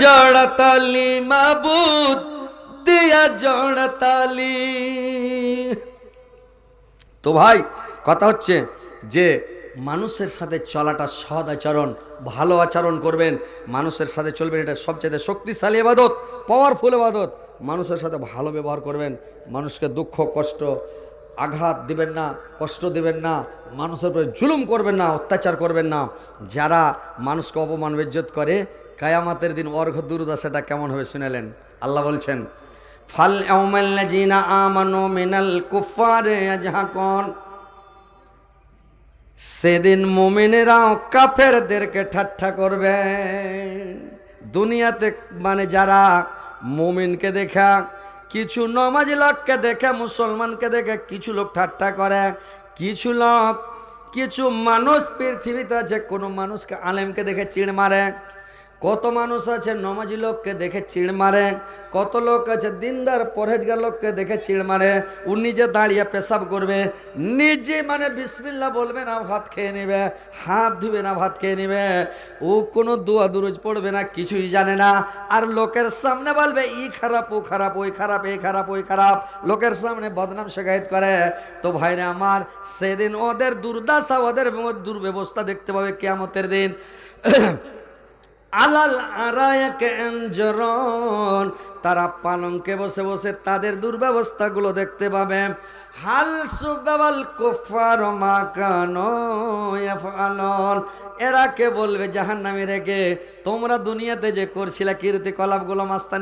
জড়তালি মাবুদ দিয়া জড়তালি। তো ভাই কথা হচ্ছে যে মানুষের সাথে চলাটা সৎ আচরণ, ভালো আচরণ করবেন, মানুষের সাথে চলবেন, এটা সবচেয়ে শক্তিশালী ইবাদত, পাওয়ারফুল ইবাদত। মানুষের সাথে ভালো ব্যবহার করবেন, মানুষকে দুঃখ কষ্ট আঘাত দিবেন না, কষ্ট দিবেন না, মানুষের উপরে জুলুম করবেন না, অত্যাচার করবেন না। যারা মানুষকে অপমান বেজ্জত করে, কায়ামাতের দিন অর্ঘ দুরুদা সেটা কেমন হবে শুনেলেন। আল্লাহ বলছেন ফাল ইয়াউমাল্লাযিনা আমানু মিনাল কুফারি ইয়াজহাকুন, সেদিন মুমিনেরাও কাফেরদেরকে ঠাট্টা করবে। দুনিয়াতে মানে যারা মুমিনকে দেখা, কিছু নমাজি লোককে দেখে, মুসলমানকে দেখে কিছু লোক ঠাট্টা করে, কিছু লোক কিছু মানুষ পৃথিবীতে আছে, কোনো মানুষকে আলেমকে দেখে চিড় মারে, কত মানুষ আছে নমাজি লোককে দেখে চিড় মারে, কত লোক আছে দিনদার পরহেজগার লোককে দেখে চিড় মারে। ও নিজে দাঁড়িয়ে পেশাব করবে, নিজে মানে বিসমিল্লাহ বলবে না, ভাত খেয়ে নেবে, হাত ধুবে না, ভাত খেয়ে নেবে, ও কোনো দোয়া দুরুজ পড়বে না, কিছুই জানে না। আর লোকের সামনে বলবে ই খারাপ, ও খারাপ, ওই খারাপ, এই খারাপ, ওই খারাপ, লোকের সামনে বদনাম শেখায়ত করে। তো ভাইরা আমার, সেদিন ওদের দুর্দশা, ওদের দুর্ব্যবস্থা দেখতে পাবে কিয়ামতের দিন। আলাল আরায়াক আনজরন, তারা পালঙ্কে বসে বসে তাদের দুর্ব্যবস্থাগুলো দেখতে পাবে। হাল সুবাল কুফার মা কানু ইয়াফআলুন, এরা কে বলবে জাহান্নামী রেখে, তোমরা দুনিয়াতে যে করছিলা কীর্তিকলাপগুলো, মাস্তানি